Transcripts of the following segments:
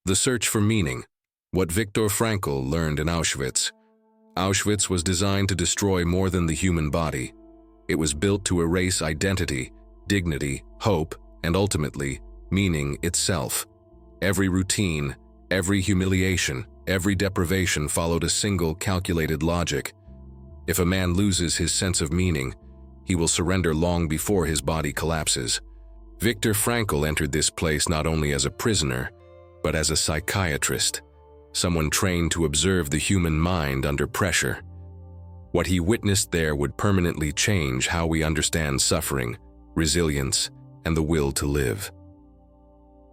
The search for meaning. What Viktor Frankl learned in Auschwitz. Auschwitz was designed to destroy more than the human body. It was built to erase identity, dignity, hope, and ultimately, meaning itself. Every routine, every humiliation, every deprivation followed a single calculated logic. If a man loses his sense of meaning, he will surrender long before his body collapses. Viktor Frankl entered this place not only as a prisoner, but as a psychiatrist, someone trained to observe the human mind under pressure. What he witnessed there would permanently change how we understand suffering, resilience, and the will to live.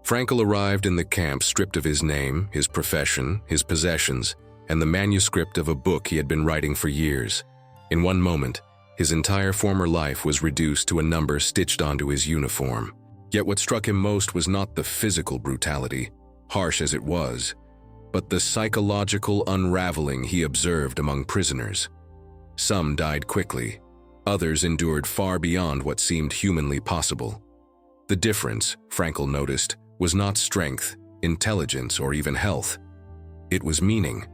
Frankl arrived in the camp stripped of his name, his profession, his possessions, and the manuscript of a book he had been writing for years. In one moment, his entire former life was reduced to a number stitched onto his uniform. Yet what struck him most was not the physical brutality, harsh as it was, but the psychological unraveling he observed among prisoners. Some died quickly, others endured far beyond what seemed humanly possible. The difference, Frankl noticed, was not strength, intelligence, or even health. It was meaning.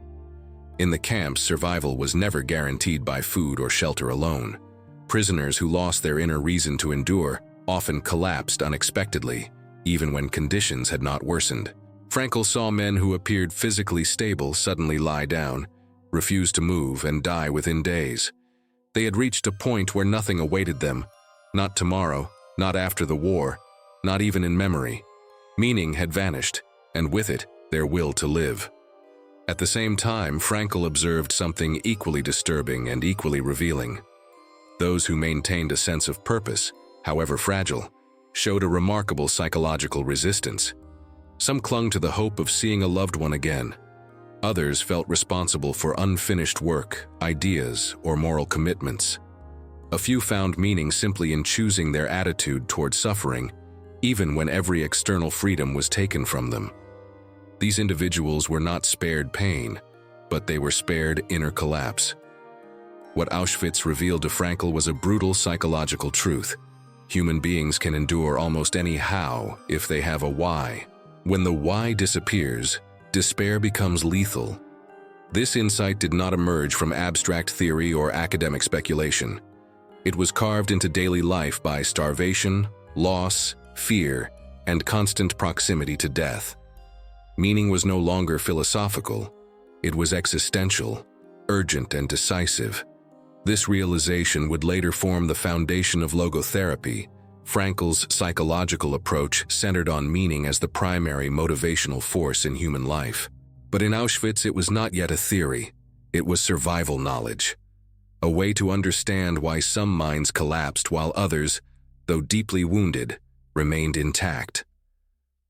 In the camps, survival was never guaranteed by food or shelter alone. Prisoners who lost their inner reason to endure often collapsed unexpectedly, even when conditions had not worsened. Frankl saw men who appeared physically stable suddenly lie down, refuse to move, and die within days. They had reached a point where nothing awaited them, not tomorrow, not after the war, not even in memory. Meaning had vanished, and with it, their will to live. At the same time, Frankl observed something equally disturbing and equally revealing. Those who maintained a sense of purpose, however fragile, showed a remarkable psychological resistance. Some clung to the hope of seeing a loved one again. Others felt responsible for unfinished work, ideas, or moral commitments. A few found meaning simply in choosing their attitude toward suffering, even when every external freedom was taken from them. These individuals were not spared pain, but they were spared inner collapse. What Auschwitz revealed to Frankl was a brutal psychological truth. Human beings can endure almost any how if they have a why. When the why disappears, despair becomes lethal. This insight did not emerge from abstract theory or academic speculation. It was carved into daily life by starvation, loss, fear, and constant proximity to death. Meaning was no longer philosophical. It was existential, urgent, and decisive. This realization would later form the foundation of logotherapy. Frankl's psychological approach centered on meaning as the primary motivational force in human life. But in Auschwitz, it was not yet a theory. It was survival knowledge. A way to understand why some minds collapsed while others, though deeply wounded, remained intact.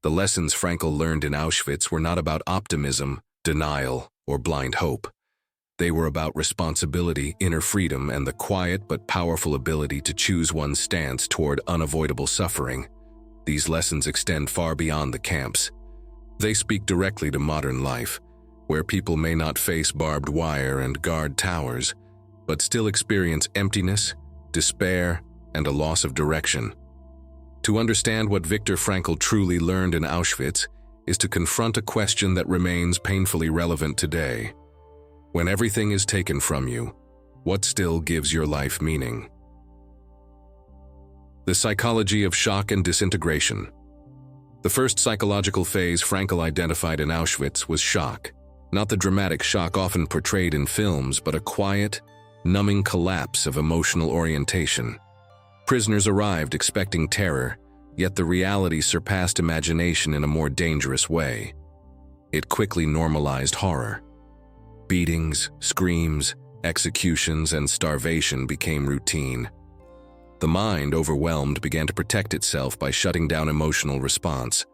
The lessons Frankl learned in Auschwitz were not about optimism, denial, or blind hope. They were about responsibility, inner freedom, and the quiet but powerful ability to choose one's stance toward unavoidable suffering. These lessons extend far beyond the camps. They speak directly to modern life, where people may not face barbed wire and guard towers, but still experience emptiness, despair, and a loss of direction. To understand what Viktor Frankl truly learned in Auschwitz is to confront a question that remains painfully relevant today. When everything is taken from you, what still gives your life meaning? The psychology of shock and disintegration. The first psychological phase Frankl identified in Auschwitz was shock. Not the dramatic shock often portrayed in films, but a quiet, numbing collapse of emotional orientation. Prisoners arrived expecting terror, yet the reality surpassed imagination in a more dangerous way. It quickly normalized horror. Beatings, screams, executions, and starvation became routine. The mind, overwhelmed, began to protect itself by shutting down emotional response.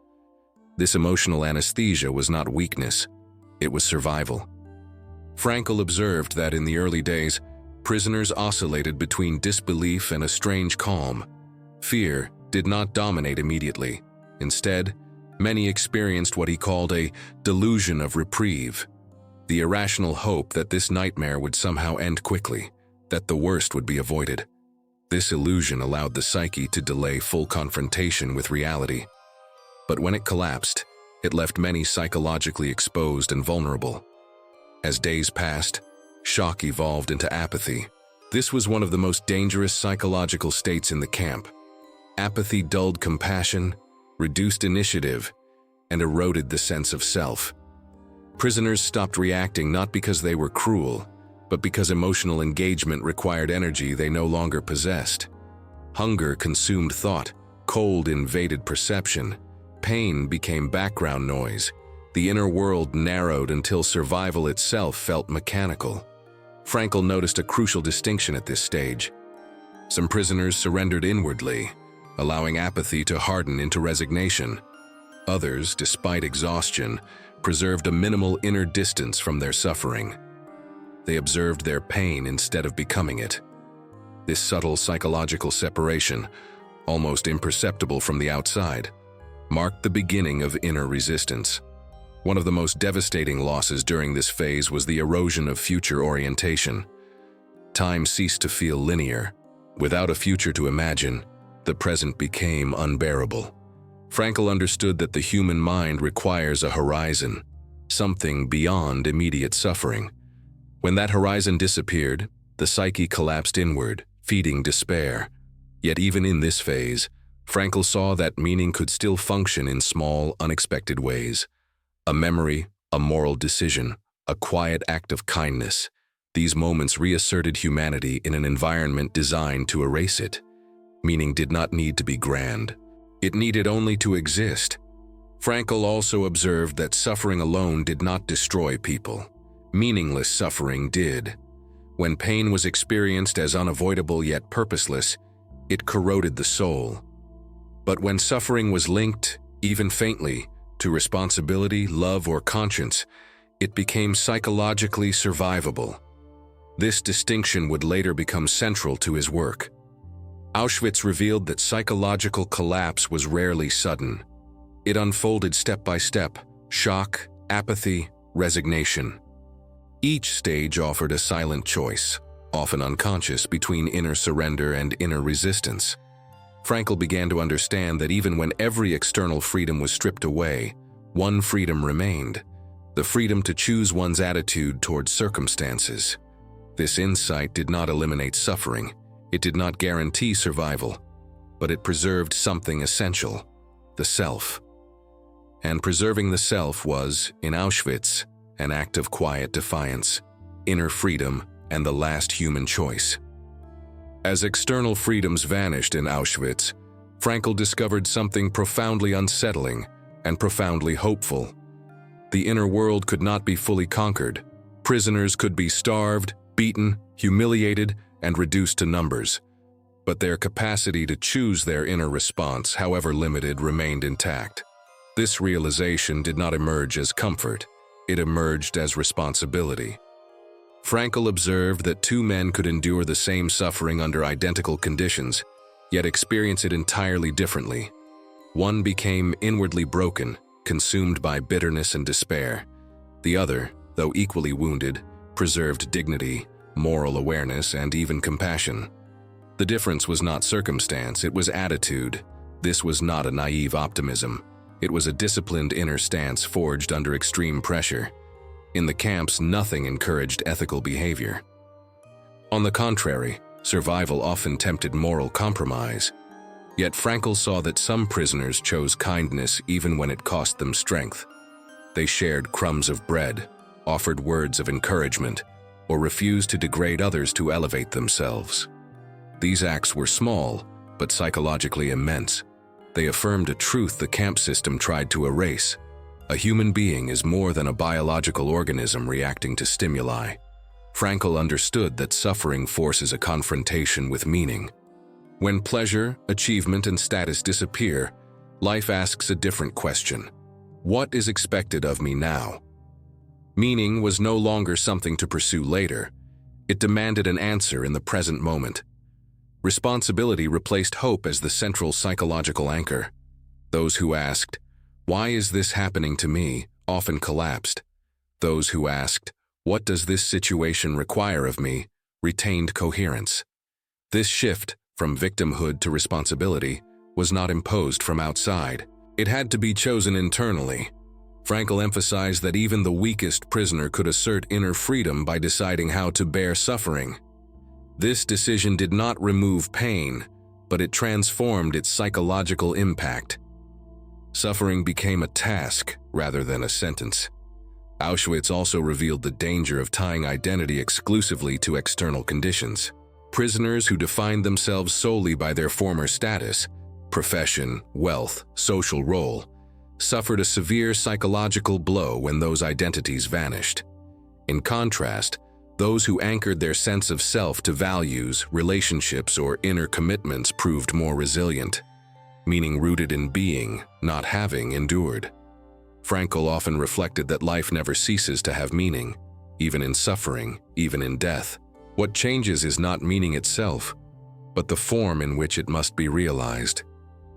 This emotional anesthesia was not weakness, it was survival. Frankl observed that in the early days, prisoners oscillated between disbelief and a strange calm. Fear did not dominate immediately. Instead, many experienced what he called a delusion of reprieve. The irrational hope that this nightmare would somehow end quickly, that the worst would be avoided. This illusion allowed the psyche to delay full confrontation with reality. But when it collapsed, It left many psychologically exposed and vulnerable. As days passed, shock evolved into apathy. This was one of the most dangerous psychological states in the camp. Apathy dulled compassion, reduced initiative, and eroded the sense of self. Prisoners stopped reacting not because they were cruel, but because emotional engagement required energy they no longer possessed. Hunger consumed thought, cold invaded perception, pain became background noise. The inner world narrowed until survival itself felt mechanical. Frankl noticed a crucial distinction at this stage. Some prisoners surrendered inwardly, allowing apathy to harden into resignation. Others, despite exhaustion, preserved a minimal inner distance from their suffering. They observed their pain instead of becoming it. This subtle psychological separation, almost imperceptible from the outside, marked the beginning of inner resistance. One of the most devastating losses during this phase was the erosion of future orientation. Time ceased to feel linear. Without a future to imagine, the present became unbearable. Frankl understood that the human mind requires a horizon, something beyond immediate suffering. When that horizon disappeared, the psyche collapsed inward, feeding despair. Yet even in this phase, Frankl saw that meaning could still function in small, unexpected ways. A memory, a moral decision, a quiet act of kindness. These moments reasserted humanity in an environment designed to erase it. Meaning did not need to be grand. It needed only to exist. Frankl also observed that suffering alone did not destroy people. Meaningless suffering did. When pain was experienced as unavoidable yet purposeless, it corroded the soul. But when suffering was linked, even faintly, to responsibility, love, or conscience, it became psychologically survivable. This distinction would later become central to his work. Auschwitz revealed that psychological collapse was rarely sudden. It unfolded step by step: shock, apathy, resignation. Each stage offered a silent choice, often unconscious, between inner surrender and inner resistance. Frankl began to understand that even when every external freedom was stripped away, one freedom remained: the freedom to choose one's attitude towards circumstances. This insight did not eliminate suffering. It did not guarantee survival, but it preserved something essential: the self. And preserving the self was, in Auschwitz, an act of quiet defiance, inner freedom, and the last human choice. As external freedoms vanished in Auschwitz, Frankl discovered something profoundly unsettling and profoundly hopeful. The inner world could not be fully conquered. Prisoners could be starved, beaten, humiliated, and reduced to numbers. But their capacity to choose their inner response, however limited, remained intact. This realization did not emerge as comfort. It emerged as responsibility. Frankl observed that two men could endure the same suffering under identical conditions, yet experience it entirely differently. One became inwardly broken, consumed by bitterness and despair. The other, though equally wounded, preserved dignity, moral awareness, and even compassion. The difference was not circumstance, it was attitude. This was not a naive optimism. It was a disciplined inner stance forged under extreme pressure. In the camps, nothing encouraged ethical behavior. On the contrary, survival often tempted moral compromise. Yet Frankl saw that some prisoners chose kindness even when it cost them strength. They shared crumbs of bread, offered words of encouragement, or refused to degrade others to elevate themselves. These acts were small, but psychologically immense. They affirmed a truth the camp system tried to erase: a human being is more than a biological organism reacting to stimuli. Frankl understood that suffering forces a confrontation with meaning. When pleasure, achievement, and status disappear, life asks a different question: what is expected of me now? Meaning was no longer something to pursue later. It demanded an answer in the present moment. Responsibility replaced hope as the central psychological anchor. Those who asked, "Why is this happening to me?" often collapsed. Those who asked, "What does this situation require of me?" retained coherence. This shift, from victimhood to responsibility, was not imposed from outside. It had to be chosen internally. Frankl emphasized that even the weakest prisoner could assert inner freedom by deciding how to bear suffering. This decision did not remove pain, but it transformed its psychological impact. Suffering became a task rather than a sentence. Auschwitz also revealed the danger of tying identity exclusively to external conditions. Prisoners who defined themselves solely by their former status, profession, wealth, social role, suffered a severe psychological blow when those identities vanished. In contrast, those who anchored their sense of self to values, relationships, or inner commitments proved more resilient, meaning rooted in being, not having endured. Frankl often reflected that life never ceases to have meaning, even in suffering, even in death. What changes is not meaning itself, but the form in which it must be realized.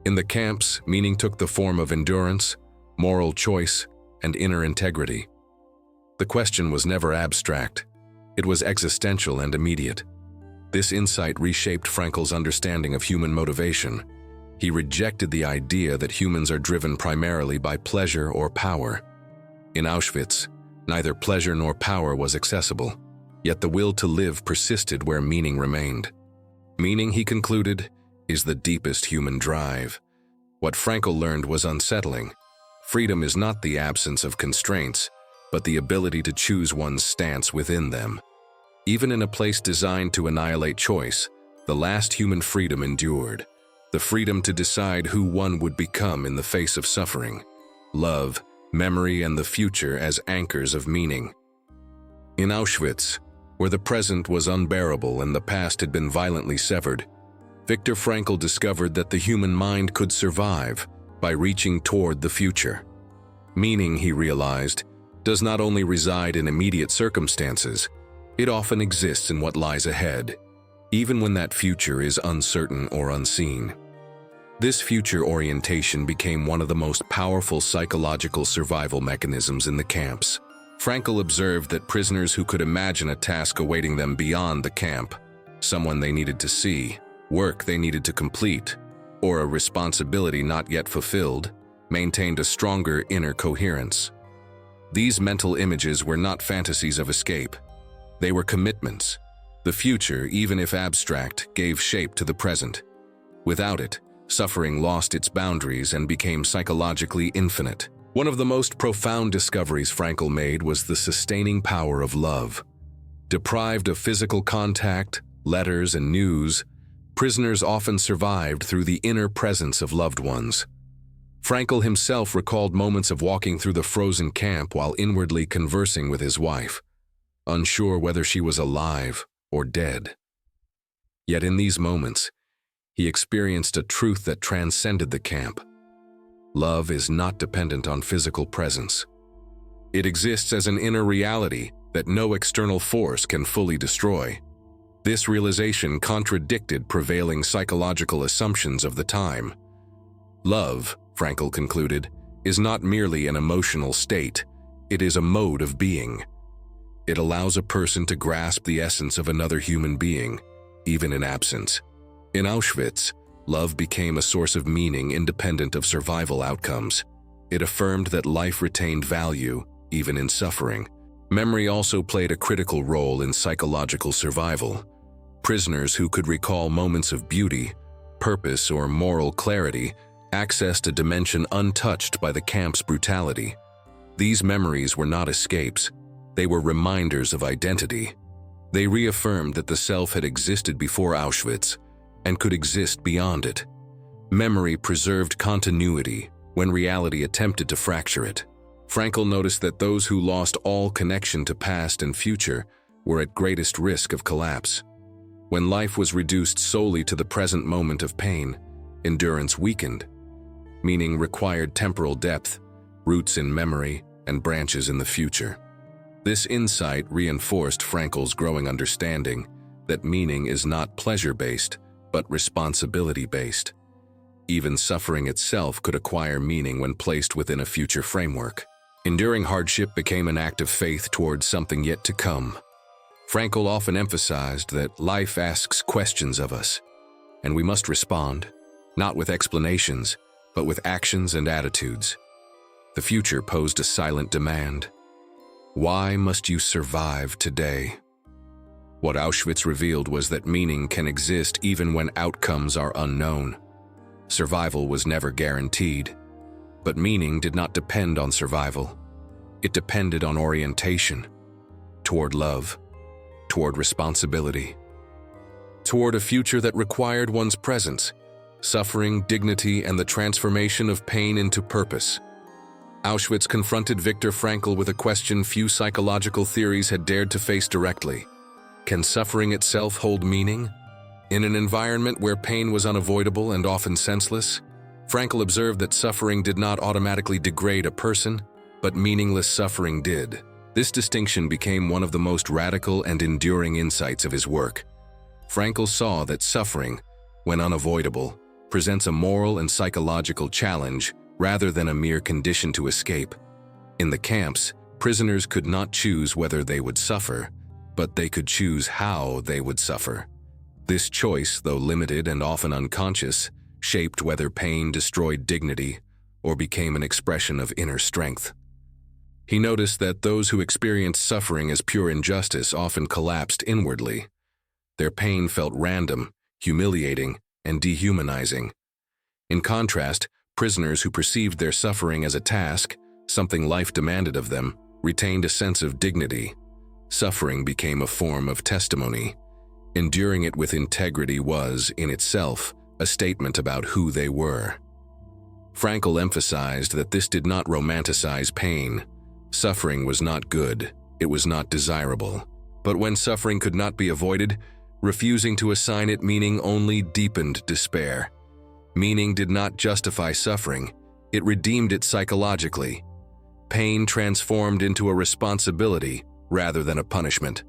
In the camps, meaning took the form of endurance, moral choice, and inner integrity. The question was never abstract. It was existential and immediate. This insight reshaped Frankl's understanding of human motivation. He rejected the idea that humans are driven primarily by pleasure or power. In Auschwitz, neither pleasure nor power was accessible, yet the will to live persisted where meaning remained. Meaning, he concluded, is the deepest human drive. What Frankl learned was unsettling. Freedom is not the absence of constraints, but the ability to choose one's stance within them. Even in a place designed to annihilate choice, the last human freedom endured. The freedom to decide who one would become in the face of suffering, love, memory, and the future as anchors of meaning. In Auschwitz, where the present was unbearable and the past had been violently severed, Viktor Frankl discovered that the human mind could survive by reaching toward the future. Meaning, he realized, does not only reside in immediate circumstances, it often exists in what lies ahead, even when that future is uncertain or unseen. This future orientation became one of the most powerful psychological survival mechanisms in the camps. Frankl observed that prisoners who could imagine a task awaiting them beyond the camp, someone they needed to see, work they needed to complete, or a responsibility not yet fulfilled, maintained a stronger inner coherence. These mental images were not fantasies of escape. They were commitments. The future, even if abstract, gave shape to the present. Without it, suffering lost its boundaries and became psychologically infinite. One of the most profound discoveries Frankl made was the sustaining power of love. Deprived of physical contact, letters, and news, prisoners often survived through the inner presence of loved ones. Frankl himself recalled moments of walking through the frozen camp while inwardly conversing with his wife, unsure whether she was alive or dead. Yet in these moments, he experienced a truth that transcended the camp. Love is not dependent on physical presence. It exists as an inner reality that no external force can fully destroy. This realization contradicted prevailing psychological assumptions of the time. Love, Frankl concluded, is not merely an emotional state, it is a mode of being. It allows a person to grasp the essence of another human being, even in absence. In Auschwitz, love became a source of meaning independent of survival outcomes. It affirmed that life retained value, even in suffering. Memory also played a critical role in psychological survival. Prisoners who could recall moments of beauty, purpose, or moral clarity accessed a dimension untouched by the camp's brutality. These memories were not escapes, they were reminders of identity. They reaffirmed that the self had existed before Auschwitz and could exist beyond it. Memory preserved continuity when reality attempted to fracture it. Frankl noticed that those who lost all connection to past and future were at greatest risk of collapse. When life was reduced solely to the present moment of pain, endurance weakened. Meaning required temporal depth, roots in memory, and branches in the future. This insight reinforced Frankl's growing understanding that meaning is not pleasure-based, but responsibility-based. Even suffering itself could acquire meaning when placed within a future framework. Enduring hardship became an act of faith towards something yet to come. Frankl often emphasized that life asks questions of us, and we must respond, not with explanations, but with actions and attitudes. The future posed a silent demand. Why must you survive today? What Auschwitz revealed was that meaning can exist even when outcomes are unknown. Survival was never guaranteed, but meaning did not depend on survival. It depended on orientation, toward love, toward responsibility, toward a future that required one's presence, suffering, dignity, and the transformation of pain into purpose. Auschwitz confronted Viktor Frankl with a question few psychological theories had dared to face directly. Can suffering itself hold meaning? In an environment where pain was unavoidable and often senseless, Frankl observed that suffering did not automatically degrade a person, but meaningless suffering did. This distinction became one of the most radical and enduring insights of his work. Frankl saw that suffering, when unavoidable, presents a moral and psychological challenge rather than a mere condition to escape. In the camps, prisoners could not choose whether they would suffer, but they could choose how they would suffer. This choice, though limited and often unconscious, shaped whether pain destroyed dignity or became an expression of inner strength. He noticed that those who experienced suffering as pure injustice often collapsed inwardly. Their pain felt random, humiliating, and dehumanizing. In contrast, prisoners who perceived their suffering as a task, something life demanded of them, retained a sense of dignity. Suffering became a form of testimony. Enduring it with integrity was, in itself, a statement about who they were. Frankl emphasized that this did not romanticize pain. Suffering was not good, it was not desirable. But when suffering could not be avoided, refusing to assign it meaning only deepened despair. Meaning did not justify suffering, it redeemed it psychologically. Pain transformed into a responsibility rather than a punishment.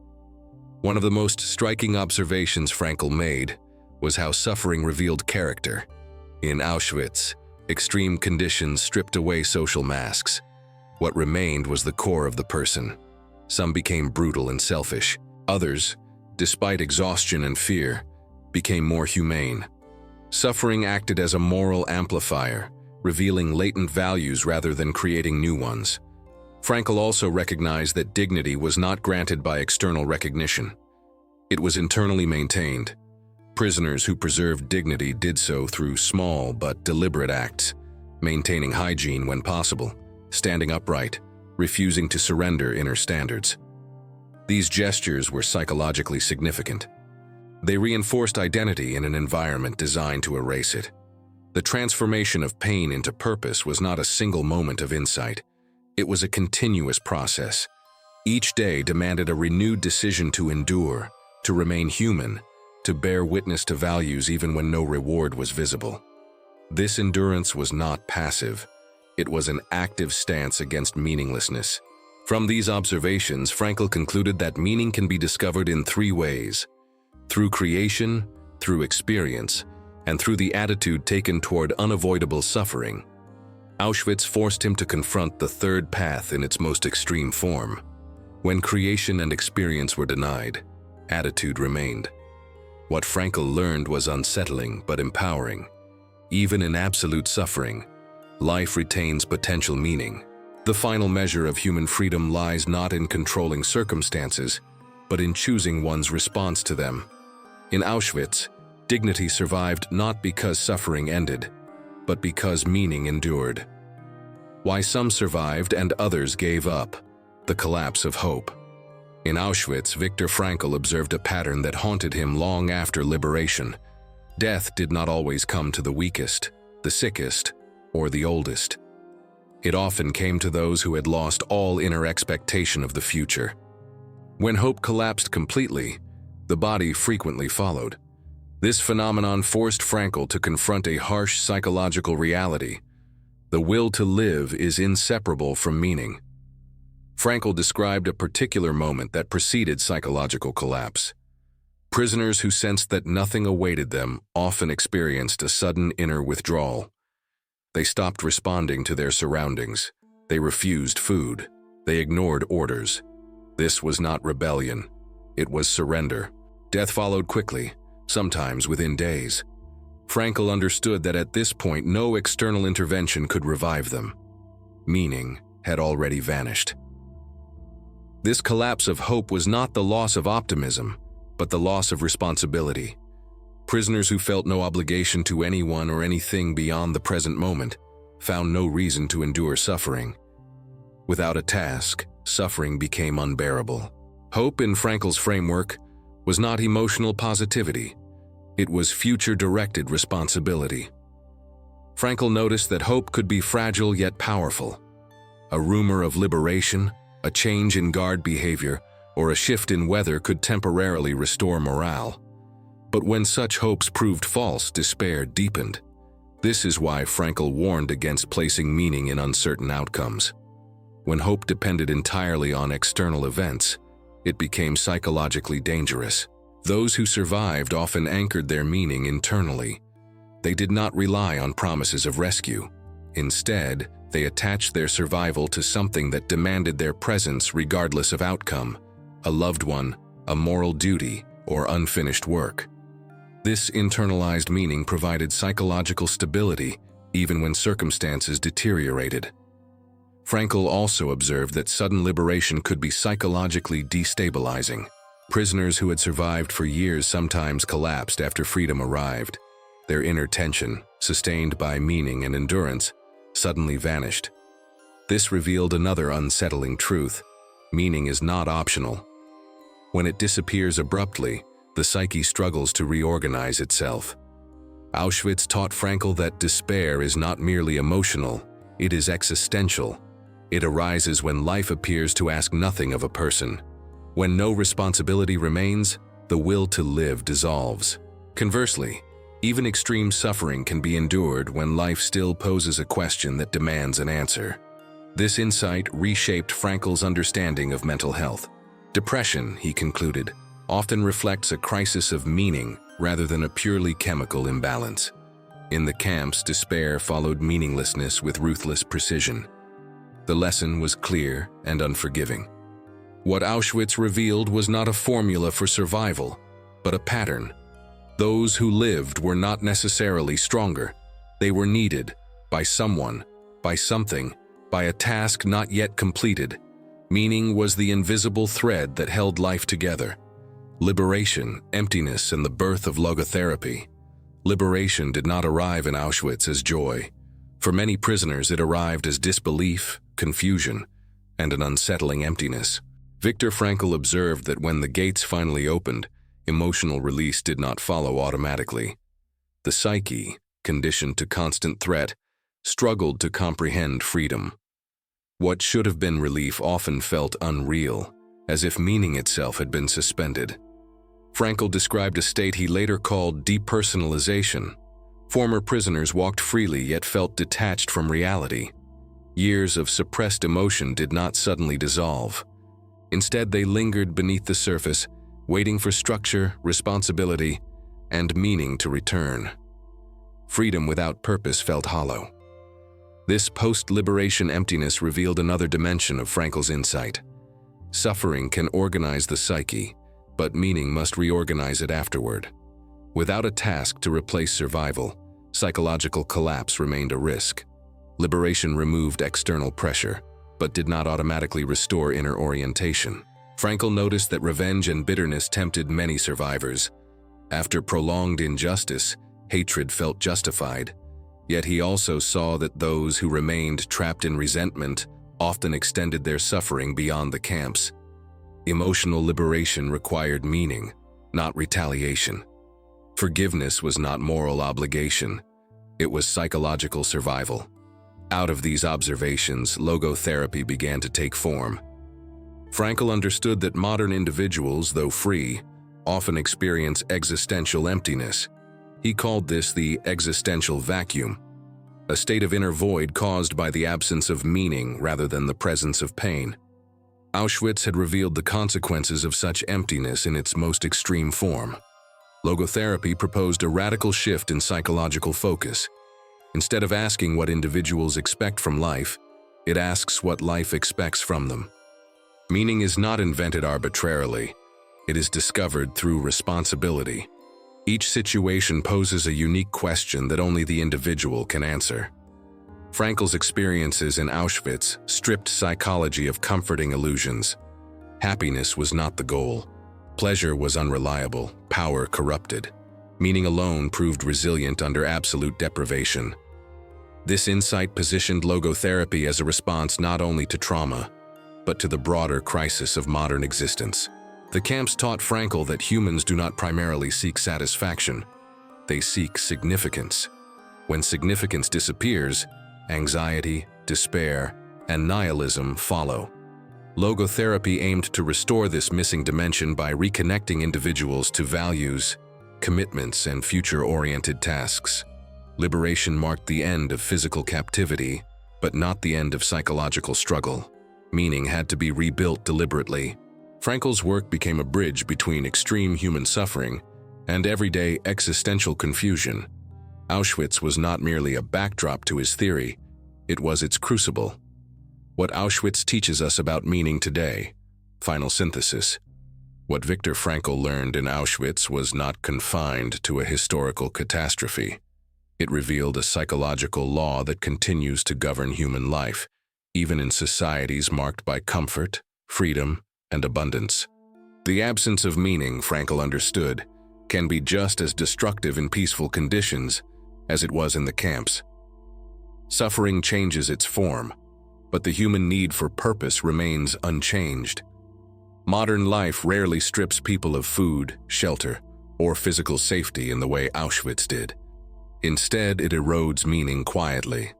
One of the most striking observations Frankl made was how suffering revealed character. In Auschwitz, extreme conditions stripped away social masks. What remained was the core of the person. Some became brutal and selfish. Others, despite exhaustion and fear, became more humane. Suffering acted as a moral amplifier, revealing latent values rather than creating new ones. Frankl also recognized that dignity was not granted by external recognition. It was internally maintained. Prisoners who preserved dignity did so through small but deliberate acts, maintaining hygiene when possible, standing upright, refusing to surrender inner standards. These gestures were psychologically significant. They reinforced identity in an environment designed to erase it. The transformation of pain into purpose was not a single moment of insight. It was a continuous process. Each day demanded a renewed decision to endure, to remain human, to bear witness to values even when no reward was visible. This endurance was not passive. It was an active stance against meaninglessness. From these observations, Frankl concluded that meaning can be discovered in three ways: through creation, through experience, and through the attitude taken toward unavoidable suffering. Auschwitz forced him to confront the third path in its most extreme form. When creation and experience were denied, attitude remained. What Frankl learned was unsettling but empowering. Even in absolute suffering, life retains potential meaning. The final measure of human freedom lies not in controlling circumstances, but in choosing one's response to them. In Auschwitz, dignity survived not because suffering ended, but because meaning endured. Why some survived and others gave up: the collapse of hope. In Auschwitz, Viktor Frankl observed a pattern that haunted him long after liberation. Death did not always come to the weakest, the sickest, or the oldest. It often came to those who had lost all inner expectation of the future. When hope collapsed completely, the body frequently followed. This phenomenon forced Frankl to confront a harsh psychological reality. The will to live is inseparable from meaning. Frankl described a particular moment that preceded psychological collapse. Prisoners who sensed that nothing awaited them often experienced a sudden inner withdrawal. They stopped responding to their surroundings. They refused food. They ignored orders. This was not rebellion. It was surrender. Death followed quickly, sometimes within days. Frankl understood that at this point no external intervention could revive them. Meaning had already vanished. This collapse of hope was not the loss of optimism, but the loss of responsibility. Prisoners who felt no obligation to anyone or anything beyond the present moment found no reason to endure suffering. Without a task, suffering became unbearable. Hope in Frankl's framework was not emotional positivity. It was future-directed responsibility. Frankl noticed that hope could be fragile yet powerful. A rumor of liberation, a change in guard behavior, or a shift in weather could temporarily restore morale. But when such hopes proved false, despair deepened. This is why Frankl warned against placing meaning in uncertain outcomes. When hope depended entirely on external events, it became psychologically dangerous. Those who survived often anchored their meaning internally. They did not rely on promises of rescue. Instead, they attached their survival to something that demanded their presence regardless of outcome: a loved one, a moral duty, or unfinished work. This internalized meaning provided psychological stability even when circumstances deteriorated. Frankl also observed that sudden liberation could be psychologically destabilizing. Prisoners who had survived for years sometimes collapsed after freedom arrived. Their inner tension, sustained by meaning and endurance, suddenly vanished. This revealed another unsettling truth: meaning is not optional. When it disappears abruptly, the psyche struggles to reorganize itself. Auschwitz taught Frankl that despair is not merely emotional, it is existential. It arises when life appears to ask nothing of a person. When no responsibility remains, the will to live dissolves. Conversely, even extreme suffering can be endured when life still poses a question that demands an answer. This insight reshaped Frankl's understanding of mental health. Depression, he concluded, often reflects a crisis of meaning rather than a purely chemical imbalance. In the camps, despair followed meaninglessness with ruthless precision. The lesson was clear and unforgiving. What Auschwitz revealed was not a formula for survival, but a pattern. Those who lived were not necessarily stronger. They were needed by someone, by something, by a task not yet completed. Meaning was the invisible thread that held life together. Liberation, emptiness, and the birth of logotherapy. Liberation did not arrive in Auschwitz as joy. For many prisoners, it arrived as disbelief, confusion, and an unsettling emptiness. Viktor Frankl observed that when the gates finally opened, emotional release did not follow automatically. The psyche, conditioned to constant threat, struggled to comprehend freedom. What should have been relief often felt unreal, as if meaning itself had been suspended. Frankl described a state he later called depersonalization. Former prisoners walked freely yet felt detached from reality. Years of suppressed emotion did not suddenly dissolve. Instead, they lingered beneath the surface, waiting for structure, responsibility, and meaning to return. Freedom without purpose felt hollow. This post-liberation emptiness revealed another dimension of Frankl's insight. Suffering can organize the psyche, but meaning must reorganize it afterward. Without a task to replace survival, psychological collapse remained a risk. Liberation removed external pressure, but did not automatically restore inner orientation. Frankl noticed that revenge and bitterness tempted many survivors. After prolonged injustice, hatred felt justified. Yet he also saw that those who remained trapped in resentment often extended their suffering beyond the camps. Emotional liberation required meaning, not retaliation. Forgiveness was not moral obligation. It was psychological survival. Out of these observations, logotherapy began to take form. Frankl understood that modern individuals, though free, often experience existential emptiness. He called this the existential vacuum, a state of inner void caused by the absence of meaning rather than the presence of pain. Auschwitz had revealed the consequences of such emptiness in its most extreme form. Logotherapy proposed a radical shift in psychological focus. Instead of asking what individuals expect from life, it asks what life expects from them. Meaning is not invented arbitrarily. It is discovered through responsibility. Each situation poses a unique question that only the individual can answer. Frankl's experiences in Auschwitz stripped psychology of comforting illusions. Happiness was not the goal. Pleasure was unreliable, power corrupted. Meaning alone proved resilient under absolute deprivation. This insight positioned logotherapy as a response not only to trauma, but to the broader crisis of modern existence. The camps taught Frankl that humans do not primarily seek satisfaction. They seek significance. When significance disappears, anxiety, despair, and nihilism follow. Logotherapy aimed to restore this missing dimension by reconnecting individuals to values, commitments, and future-oriented tasks. Liberation marked the end of physical captivity, but not the end of psychological struggle. Meaning had to be rebuilt deliberately. Frankl's work became a bridge between extreme human suffering and everyday existential confusion. Auschwitz was not merely a backdrop to his theory, it was its crucible. What Auschwitz teaches us about meaning today. Final synthesis. What Viktor Frankl learned in Auschwitz was not confined to a historical catastrophe. It revealed a psychological law that continues to govern human life, even in societies marked by comfort, freedom, and abundance. The absence of meaning, Frankl understood, can be just as destructive in peaceful conditions as it was in the camps. Suffering changes its form, but the human need for purpose remains unchanged. Modern life rarely strips people of food, shelter, or physical safety in the way Auschwitz did. Instead, it erodes meaning quietly.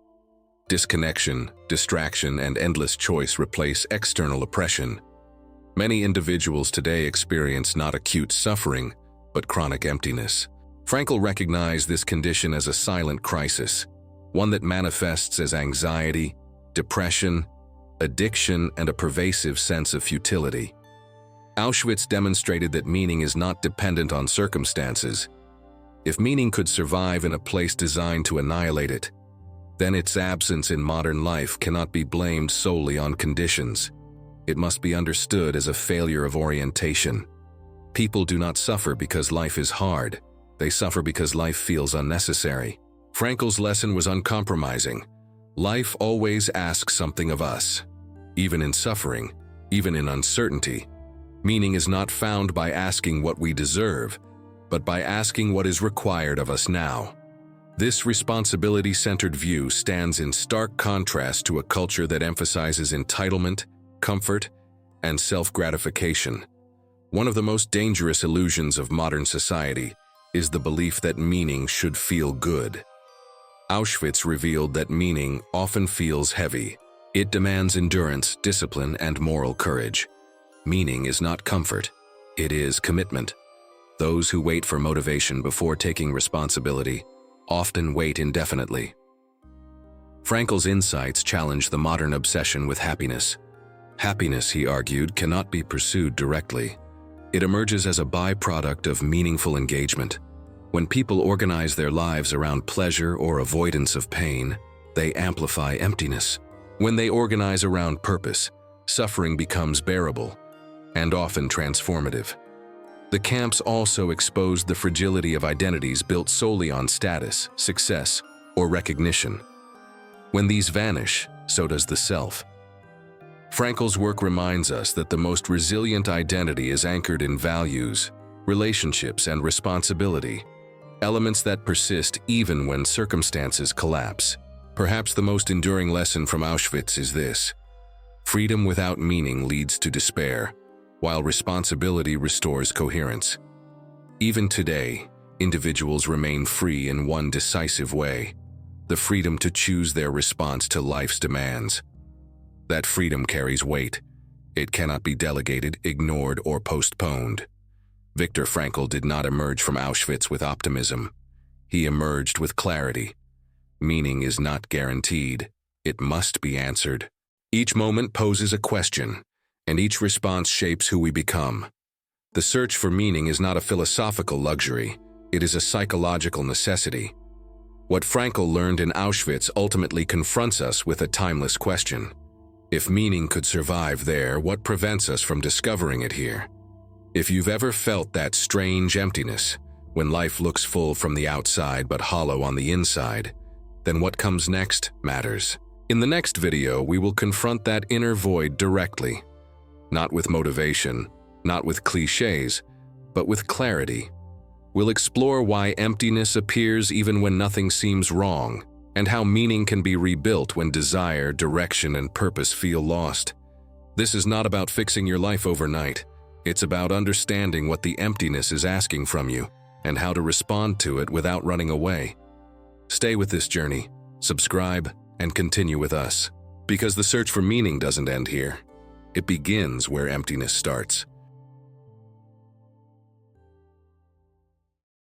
Disconnection, distraction, and endless choice replace external oppression. Many individuals today experience not acute suffering, but chronic emptiness. Frankl recognized this condition as a silent crisis, one that manifests as anxiety, depression, addiction, and a pervasive sense of futility. Auschwitz demonstrated that meaning is not dependent on circumstances. If meaning could survive in a place designed to annihilate it, then its absence in modern life cannot be blamed solely on conditions. It must be understood as a failure of orientation. People do not suffer because life is hard. They suffer because life feels unnecessary. Frankl's lesson was uncompromising. Life always asks something of us. Even in suffering, even in uncertainty, meaning is not found by asking what we deserve, but by asking what is required of us now. This responsibility-centered view stands in stark contrast to a culture that emphasizes entitlement, comfort, and self-gratification. One of the most dangerous illusions of modern society is the belief that meaning should feel good. Auschwitz revealed that meaning often feels heavy. It demands endurance, discipline, and moral courage. Meaning is not comfort, it is commitment. Those who wait for motivation before taking responsibility often wait indefinitely. Frankl's insights challenge the modern obsession with happiness. Happiness, he argued, cannot be pursued directly. It emerges as a byproduct of meaningful engagement. When people organize their lives around pleasure or avoidance of pain, they amplify emptiness. When they organize around purpose, suffering becomes bearable and often transformative. The camps also exposed the fragility of identities built solely on status, success, or recognition. When these vanish, so does the self. Frankl's work reminds us that the most resilient identity is anchored in values, relationships, and responsibility, elements that persist even when circumstances collapse. Perhaps the most enduring lesson from Auschwitz is this: freedom without meaning leads to despair, while responsibility restores coherence. Even today, individuals remain free in one decisive way: the freedom to choose their response to life's demands. That freedom carries weight. It cannot be delegated, ignored, or postponed. Viktor Frankl did not emerge from Auschwitz with optimism. He emerged with clarity. Meaning is not guaranteed. It must be answered. Each moment poses a question, and each response shapes who we become. The search for meaning is not a philosophical luxury. It is a psychological necessity. What Frankl learned in Auschwitz ultimately confronts us with a timeless question. If meaning could survive there, what prevents us from discovering it here? If you've ever felt that strange emptiness, when life looks full from the outside but hollow on the inside, then what comes next matters. In the next video, we will confront that inner void directly. Not with motivation, not with cliches, but with clarity. We'll explore why emptiness appears even when nothing seems wrong, and how meaning can be rebuilt when desire, direction, and purpose feel lost. This is not about fixing your life overnight. It's about understanding what the emptiness is asking from you and how to respond to it without running away. Stay with this journey, subscribe, and continue with us. Because the search for meaning doesn't end here. It begins where emptiness starts.